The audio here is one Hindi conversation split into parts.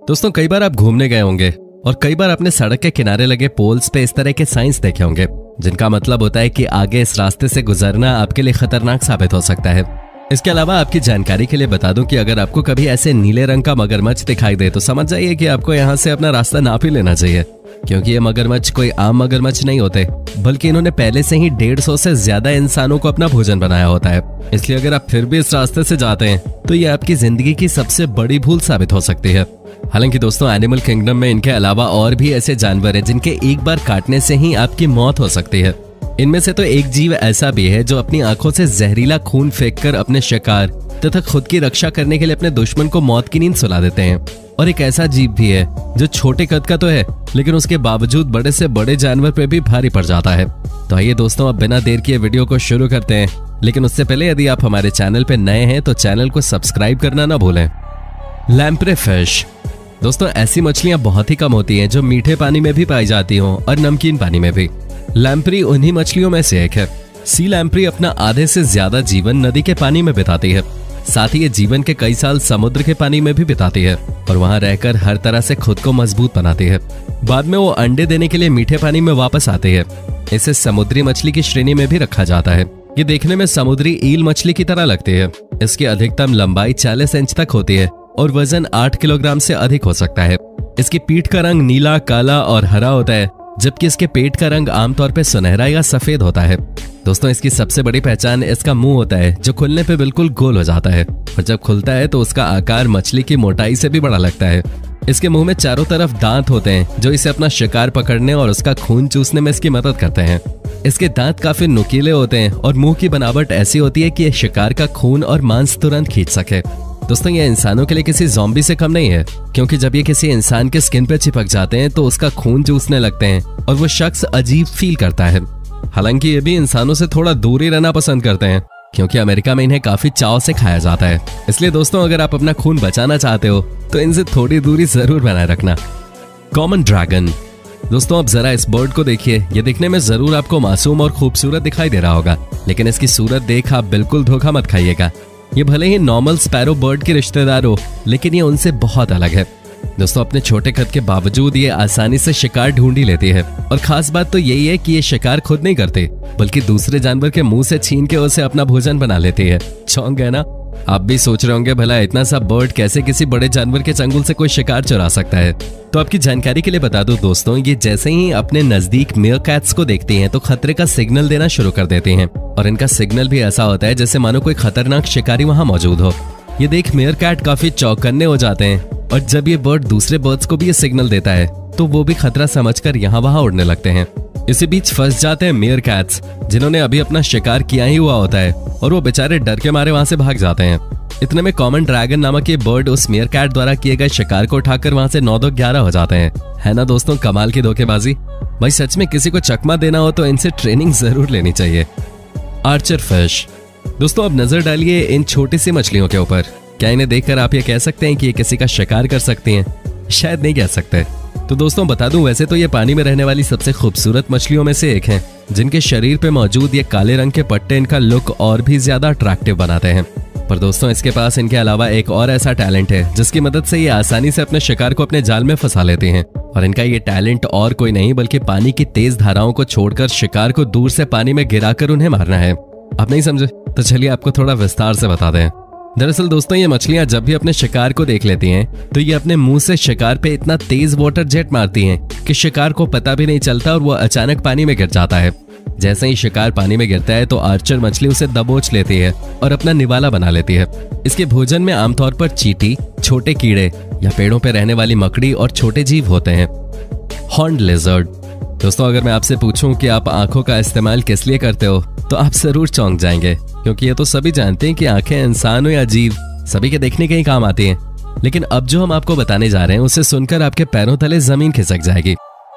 दोस्तों कई बार आप घूमने गए होंगे और कई बार आपने सड़क के किनारे लगे पोल्स पे इस तरह के साइंस देखे होंगे जिनका मतलब होता है कि आगे इस रास्ते से गुजरना आपके लिए खतरनाक साबित हो सकता है। इसके अलावा आपकी जानकारी के लिए बता दूं कि अगर आपको कभी ऐसे नीले रंग का मगरमच्छ दिखाई दे तो समझ जाइए कि आपको यहाँ से अपना रास्ता नाप ही लेना चाहिए, क्योंकि ये मगरमच्छ कोई आम मगरमच्छ नहीं होते, बल्कि इन्होंने पहले से ही 150 से ज्यादा इंसानों को अपना भोजन बनाया होता है। इसलिए अगर आप फिर भी इस रास्ते से जाते हैं तो ये आपकी जिंदगी की सबसे बड़ी भूल साबित हो सकती है। हालांकि दोस्तों एनिमल किंगडम में इनके अलावा और भी ऐसे जानवर हैं जिनके एक बार काटने से ही आपकी मौत हो सकती है। इनमें से तो एक जीव ऐसा भी है जो अपनी आंखों से जहरीला खून फेंककर अपने शिकार तथा खुद की रक्षा करने के लिए अपने दुश्मन को मौत की नींद सुला देते हैं। और एक ऐसा जीव भी है जो छोटे कद का तो है लेकिन उसके बावजूद बड़े से बड़े जानवर पे भी भारी पड़ जाता है। तो आइए दोस्तों अब बिना देर किए वीडियो को शुरू करते हैं, लेकिन उससे पहले यदि आप हमारे चैनल पे नए हैं तो चैनल को सब्सक्राइब करना ना भूलें। लैम्प्रे फिश दोस्तों ऐसी मछलियां बहुत ही कम होती हैं जो मीठे पानी में भी पाई जाती हों और नमकीन पानी में भी। लैम्प्री उन्हीं मछलियों में से एक है। सी लैम्प्री अपना आधे से ज्यादा जीवन नदी के पानी में बिताती है, साथ ही ये जीवन के कई साल समुद्र के पानी में भी बिताती है और वहां रहकर हर तरह से खुद को मजबूत बनाती है। बाद में वो अंडे देने के लिए मीठे पानी में वापस आती है। इसे समुद्री मछली की श्रेणी में भी रखा जाता है। ये देखने में समुद्री ईल मछली की तरह लगती है। इसकी अधिकतम लंबाई 40 इंच तक होती है और वजन 8 किलोग्राम से अधिक हो सकता है। इसकी पीठ का रंग नीला, काला और हरा होता है, जबकि इसके पेट का रंग आमतौर पर सुनहरा या सफेद होता है। दोस्तों इसकी सबसे बड़ी पहचान इसका मुंह होता है जो खुलने पे बिल्कुल गोल हो जाता है और जब खुलता है तो उसका आकार मछली की मोटाई से भी बड़ा लगता है। इसके मुंह में चारों तरफ दांत होते हैं जो इसे अपना शिकार पकड़ने और उसका खून चूसने में इसकी मदद करते हैं। इसके दांत काफी नुकीले होते हैं और मुंह की बनावट ऐसी होती है कि यह शिकार का खून और मांस तुरंत खींच सके। दोस्तों ये इंसानों के लिए किसी ज़ॉम्बी से कम नहीं है, क्योंकि जब ये किसी इंसान के स्किन पे चिपक जाते हैं तो उसका खून चूसने लगते हैं और वो शख्स अजीब फील करता है। हालांकि ये भी इंसानों से थोड़ा दूर ही रहना पसंद करते हैं, क्योंकि अमेरिका में इन्हें काफी चाव से खाया जाता है। इसलिए दोस्तों अगर आप अपना खून बचाना चाहते हो तो इनसे थोड़ी दूरी जरूर बनाए रखना। कॉमन ड्रैगन दोस्तों अब जरा इस बर्ड को देखिए। ये दिखने में जरूर आपको मासूम और खूबसूरत दिखाई दे रहा होगा, लेकिन इसकी सूरत देख आप बिल्कुल धोखा मत खाइएगा। ये भले ही नॉर्मल स्पैरो बर्ड के रिश्तेदार हो, लेकिन ये उनसे बहुत अलग है। दोस्तों अपने छोटे कद के बावजूद ये आसानी से शिकार ढूंढ ही लेती है और खास बात तो यही है कि ये शिकार खुद नहीं करते, बल्कि दूसरे जानवर के मुंह से छीन के उसे अपना भोजन बना लेती है। चौंक गए ना? आप भी सोच रहे होंगे भला इतना सा बर्ड कैसे किसी बड़े जानवर के चंगुल से कोई शिकार चुरा सकता है। तो आपकी जानकारी के लिए बता दूं दोस्तों, ये जैसे ही अपने नजदीक मेयरकैट्स को देखती हैं तो खतरे का सिग्नल देना शुरू कर देती हैं और इनका सिग्नल भी ऐसा होता है जैसे मानो कोई खतरनाक शिकारी वहां मौजूद हो। ये देख मेयरकैट काफी चौकन्ने हो जाते हैं और जब ये बर्ड दूसरे बर्ड्स को भी ये सिग्नल देता है तो वो भी खतरा समझकर यहाँ वहां उड़ने लगते हैं। इसी बीच फंस जाते हैं मेयरकैट्स, जिन्होंने अभी अपना शिकार किया ही हुआ होता है और वो बेचारे डर के मारे वहां से भाग जाते हैं। इतने में कॉमन ड्रैगन नामक ये बर्ड उस मेयरकैट द्वारा किए गए शिकार को उठाकर वहां से 9-11 हो जाते हैं। है ना दोस्तों कमाल की धोखेबाजी। भाई सच में किसी को चकमा देना हो तो इनसे ट्रेनिंग जरूर लेनी चाहिए। आर्चर फिश दोस्तों अब नजर डालिए इन छोटी सी मछलियों के ऊपर। क्या इन्हें देखकर आप ये कह सकते हैं कि ये किसी का शिकार कर सकती हैं? शायद नहीं कह सकते। तो दोस्तों बता दूं, वैसे तो ये पानी में रहने वाली सबसे खूबसूरत मछलियों में से एक हैं, जिनके शरीर पे मौजूद ये काले रंग के पट्टे इनका लुक और भी ज्यादा अट्रैक्टिव बनाते हैं। पर दोस्तों इसके पास इनके अलावा एक और ऐसा टैलेंट है जिसकी मदद से ये आसानी से अपने शिकार को अपने जाल में फंसा लेते हैं। और इनका ये टैलेंट और कोई नहीं बल्कि पानी की तेज धाराओं को छोड़कर शिकार को दूर से पानी में गिराकर उन्हें मारना है। आप नहीं समझे? तो चलिए आपको थोड़ा विस्तार से बता दें। दरअसल दोस्तों ये मछलियां जब भी अपने शिकार को देख लेती हैं तो ये अपने मुंह से शिकार पे इतना तेज वाटर जेट मारती हैं कि शिकार को पता भी नहीं चलता और वो अचानक पानी में गिर जाता है। जैसे ही शिकार पानी में गिरता है तो आर्चर मछली उसे दबोच लेती है और अपना निवाला बना लेती है। इसके भोजन में आमतौर पर चींटी, छोटे कीड़े या पेड़ों पर रहने वाली मकड़ी और छोटे जीव होते हैं। हॉर्न्ड लिजर्ड दोस्तों अगर मैं आपसे पूछूं कि आप आंखों का इस्तेमाल किस लिए करते हो तो आप जरूर चौंक जाएंगे, क्योंकि ये तो सभी जानते हैं कि आंखें इंसान हो या जीव सभी के देखने के ही काम आती हैं। लेकिन अब जो हम आपको बताने जा रहे हैं उसे सुनकर आपके पैरों तले जमीन खिसक जाएगी।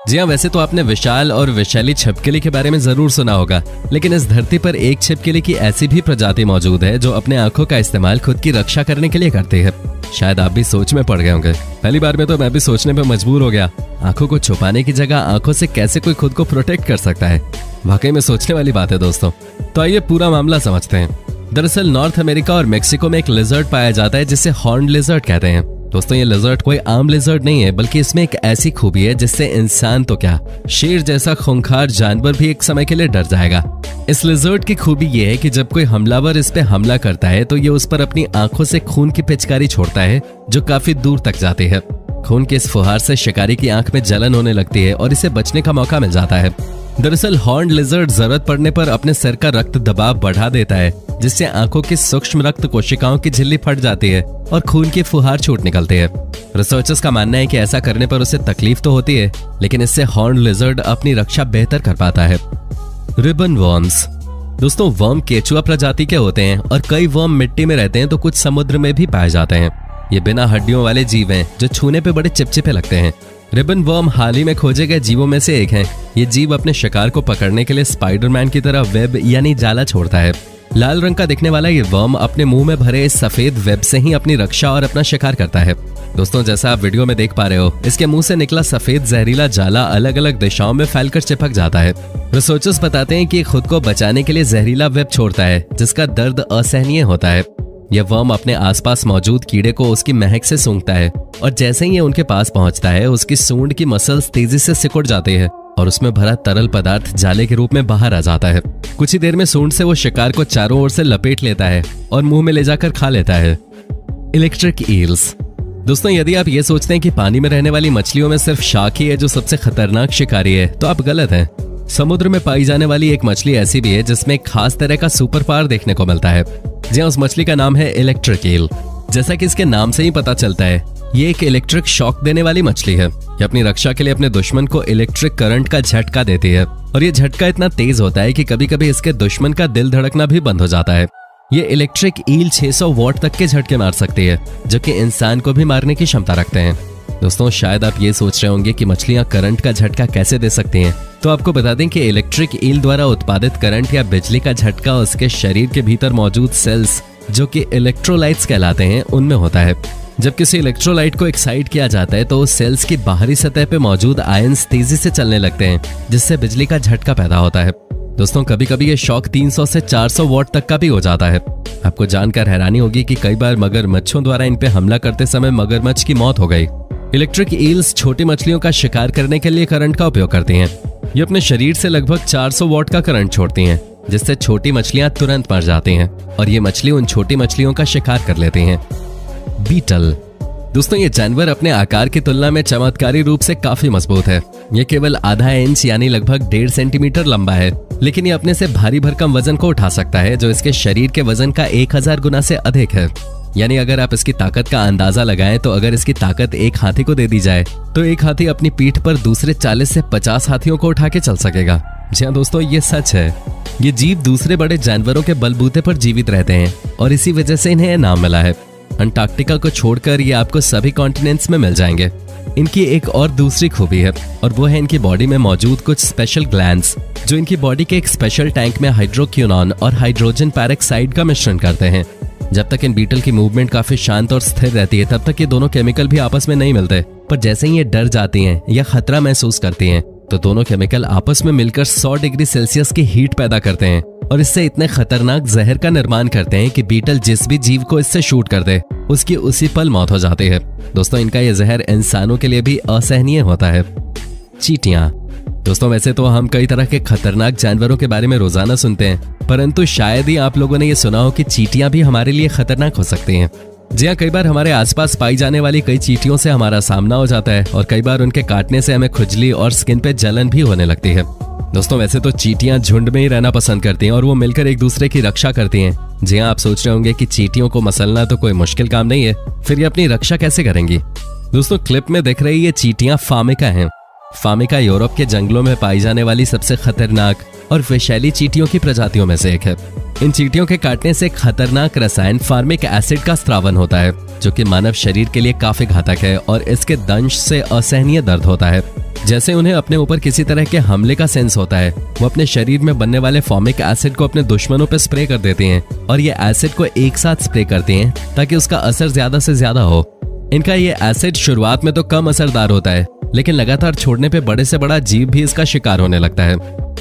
जी हाँ, वैसे तो आपने विशाल और विषैली छिपकली के बारे में जरूर सुना होगा, लेकिन इस धरती पर एक छिपकली की ऐसी भी प्रजाति मौजूद है जो अपने आंखों का इस्तेमाल खुद की रक्षा करने के लिए करती है। शायद आप भी सोच में पड़ गए होंगे। पहली बार में तो मैं भी सोचने पे मजबूर हो गया, आंखों को छुपाने की जगह आंखों से कैसे कोई खुद को प्रोटेक्ट कर सकता है। वाकई में सोचने वाली बात है दोस्तों। तो आइए पूरा मामला समझते हैं। दरअसल नॉर्थ अमेरिका और मेक्सिको में एक लिजर्ड पाया जाता है जिसे हॉर्न्ड लिजर्ड कहते हैं। दोस्तों ये लिजर्ड कोई आम लिजर्ड नहीं है, बल्कि इसमें एक ऐसी खूबी है जिससे इंसान तो क्या, शेर जैसा खूंखार जानवर भी एक समय के लिए डर जाएगा। इस लिजर्ड की खूबी ये है कि जब कोई हमलावर इस पे हमला करता है तो ये उस पर अपनी आंखों से खून की पिचकारी छोड़ता है जो काफी दूर तक जाती है। खून के इस फुहार से शिकारी की आंख में जलन होने लगती है और इसे बचने का मौका मिल जाता है। दरअसल हॉर्न लिजर्ड जरूरत पड़ने पर अपने सिर का रक्त दबाव बढ़ा देता है, जिससे आंखों की सूक्ष्म रक्त कोशिकाओं की झिल्ली फट जाती है और खून की फुहार छूट निकलती है। रिसर्चर्स का मानना है कि ऐसा करने पर उसे तकलीफ तो होती है, लेकिन इससे हॉर्न लिजर्ड अपनी रक्षा बेहतर कर पाता है। Ribbon worms. दोस्तों वर्म केचुआ प्रजाति के होते हैं और कई वर्म मिट्टी में रहते हैं तो कुछ समुद्र में भी पाए जाते हैं। ये बिना हड्डियों वाले जीव हैं जो छूने पे बड़े चिपचिपे लगते हैं। रिबन वर्म हाल ही में खोजे गए जीवों में से एक हैं। ये जीव अपने शिकार को पकड़ने के लिए स्पाइडरमैन की तरह वेब यानी जाला छोड़ता है। लाल रंग का दिखने वाला ये वर्म अपने मुंह में भरे इस सफेद वेब से ही अपनी रक्षा और अपना शिकार करता है। दोस्तों जैसा आप वीडियो में देख पा रहे हो, इसके मुंह से निकला सफेद जहरीला जाला अलग अलग दिशाओं में फैलकर चिपक जाता है। रिसर्चर्स बताते हैं कि ये खुद को बचाने के लिए जहरीला वेब छोड़ता है, जिसका दर्द असहनीय होता है। यह वर्म अपने आसपास मौजूद कीड़े को उसकी महक से सूंघता है और जैसे ही ये उनके पास पहुंचता है उसकी सूंड की मसल्स तेजी से सिकुड़ जाती है और उसमें भरा तरल पदार्थ जाले के रूप में बाहर आ जाता है। कुछ ही देर में सूंड से वो शिकार को चारों ओर से लपेट लेता है और मुंह में ले जाकर खा लेता है। Electric eels. दोस्तों यदि आप ये सोचते हैं कि पानी में रहने वाली मछलियों में सिर्फ शार्क ही है जो सबसे खतरनाक शिकारी है, तो आप गलत हैं। समुद्र में पाई जाने वाली एक मछली ऐसी भी है जिसमें एक खास तरह का सुपर पावर देखने को मिलता है। जी उस मछली का नाम है इलेक्ट्रिक ईल। जैसा कि इसके नाम से ही पता चलता है, ये एक इलेक्ट्रिक शॉक देने वाली मछली है। ये अपनी रक्षा के लिए अपने दुश्मन को इलेक्ट्रिक करंट का झटका देती है और ये झटका इतना तेज होता है कि कभी कभी इसके दुश्मन का दिल धड़कना भी बंद हो जाता है। ये इलेक्ट्रिक ईल 600 वॉट तक के झटके मार सकती है, जो कि इंसान को भी मारने की क्षमता रखते हैं। दोस्तों शायद आप ये सोच रहे होंगे कि मछलियां करंट का झटका कैसे दे सकती हैं, तो आपको बता दें कि इलेक्ट्रिक ईल द्वारा उत्पादित करंट या बिजली का झटका उसके शरीर के भीतर मौजूद सेल्स, जो कि इलेक्ट्रोलाइट्स कहलाते हैं, उनमें होता है। जब किसी इलेक्ट्रोलाइट को एक्साइट किया जाता है तो उस सेल्स की बाहरी सतह पे मौजूद आयंस तेजी से चलने लगते हैं, जिससे बिजली का झटका पैदा होता है। दोस्तों कभी कभी ये शॉक 300 से 400 वॉट तक का भी हो जाता है। आपको जानकर हैरानी होगी कि कई बार मगरमच्छों द्वारा इन पे हमला करते समय मगरमच्छ की मौत हो गई। इलेक्ट्रिक ईल्स छोटी मछलियों का शिकार करने के लिए करंट का उपयोग करती हैं। ये अपने शरीर से लगभग 400 वॉट का करंट छोड़ती हैं, जिससे छोटी मछलियां तुरंत मर जाती हैं और ये मछली उन छोटी मछलियों का शिकार कर लेती हैं। बीटल। दोस्तों ये जानवर अपने आकार की तुलना में चमत्कारी रूप से काफी मजबूत है। ये केवल आधा इंच यानी लगभग 1.5 सेंटीमीटर लंबा है, लेकिन ये अपने से भारी भरकम वजन को उठा सकता है, जो इसके शरीर के वजन का 1000 गुना से अधिक है। यानी अगर आप इसकी ताकत का अंदाजा लगाएं तो अगर इसकी ताकत एक हाथी को दे दी जाए तो एक हाथी अपनी पीठ पर दूसरे 40 से 50 हाथियों को उठा के चल सकेगा। जी हाँ दोस्तों ये सच है। ये जीव दूसरे बड़े जानवरों के बलबूते पर जीवित रहते हैं और इसी वजह से इन्हें नाम मिला है। अंटार्कटिका को छोड़कर ये आपको सभी कॉन्टिनेंट्स में मिल जाएंगे। इनकी एक और दूसरी खूबी है और वो है इनकी बॉडी में मौजूद कुछ स्पेशल ग्लैंड्स, जो इनकी बॉडी के एक स्पेशल टैंक में हाइड्रोक्विनोन और हाइड्रोजन पेरोक्साइड का मिश्रण करते हैं। जब तक इन बीटल की मूवमेंट काफी शांत और स्थिर रहती है तब तक ये दोनों केमिकल भी आपस में नहीं मिलते, पर जैसे ही ये डर जाती हैं या खतरा महसूस करती हैं तो दोनों केमिकल आपस में मिलकर 100 डिग्री सेल्सियस की हीट पैदा करते हैं और इससे इतने खतरनाक जहर का निर्माण करते हैं कि बीटल जिस भी जीव को इससे शूट कर दे उसकी उसी पल मौत हो जाती है। दोस्तों इनका यह जहर इंसानों के लिए भी असहनीय होता है। चींटियां। दोस्तों वैसे तो हम कई तरह के खतरनाक जानवरों के बारे में रोजाना सुनते हैं, परंतु शायद ही आप लोगों ने ये सुना हो कि चींटियां भी हमारे लिए खतरनाक हो सकती हैं। जी हाँ, कई बार हमारे आसपास पाई जाने वाली कई चींटियों से हमारा सामना हो जाता है और कई बार उनके काटने से हमें खुजली और स्किन पे जलन भी होने लगती है। दोस्तों वैसे तो चींटियां झुंड में ही रहना पसंद करती हैं और वो मिलकर एक दूसरे की रक्षा करती हैं। जी हाँ, आप सोच रहे होंगे कि चींटियों को मसलना तो कोई मुश्किल काम नहीं है, फिर ये अपनी रक्षा कैसे करेंगी? दोस्तों क्लिप में दिख रही ये चींटियां फार्मिका हैं। फार्मिका यूरोप के जंगलों में पाई जाने वाली सबसे खतरनाक और विषैली चींटियों की प्रजातियों में से एक है। इन चींटियों के काटने से खतरनाक रसायन फार्मिक एसिड का स्रावन होता है, जो कि मानव शरीर के लिए काफी घातक है और इसके दंश से असहनीय दर्द होता है। जैसे उन्हें अपने ऊपर किसी तरह के हमले का सेंस होता है, वो अपने शरीर में बनने वाले फॉर्मिक एसिड को अपने दुश्मनों पर स्प्रे कर देते हैं और ये एसिड को एक साथ स्प्रे करते हैं ताकि उसका असर ज्यादा से ज्यादा हो। इनका ये एसिड शुरुआत में तो कम असरदार होता है, लेकिन लगातार छोड़ने पे बड़े से बड़ा जीव भी इसका शिकार होने लगता है।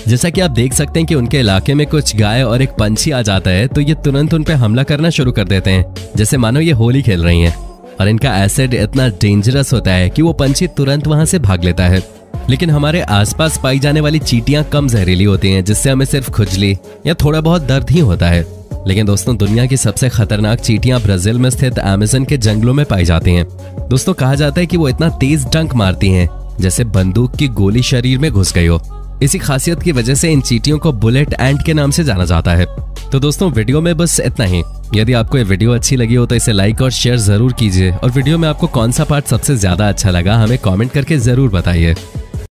जैसा कि आप देख सकते हैं कि उनके इलाके में कुछ गाय और एक पंछी आ जाता है तो ये तुरंत उन पे हमला करना शुरू कर देते हैं, जैसे मानो ये होली खेल रही हैं। और इनका एसिड इतना डेंजरस होता है कि वो पंछी तुरंत वहां से भाग लेता है। लेकिन हमारे आसपास पाई जाने वाली चींटियां कम जहरीली होती हैं, जिससे हमें सिर्फ खुजली या थोड़ा बहुत दर्द ही होता है। लेकिन दोस्तों, दुनिया की सबसे खतरनाक चींटियां ब्राजील में स्थित अमेज़न के जंगलों में पाई जाती हैं। दोस्तों, कहा जाता है कि वो इतना तेज डंक मारती हैं जैसे बंदूक की गोली शरीर में घुस गई हो। इसी खासियत की वजह से इन चींटियों को बुलेट एंट के नाम से जाना जाता है। तो दोस्तों, वीडियो में बस इतना ही। यदि आपको ये वीडियो अच्छी लगी हो तो इसे लाइक और शेयर जरूर कीजिए, और वीडियो में आपको कौन सा पार्ट सबसे ज्यादा अच्छा लगा हमें कमेंट करके जरूर बताइए।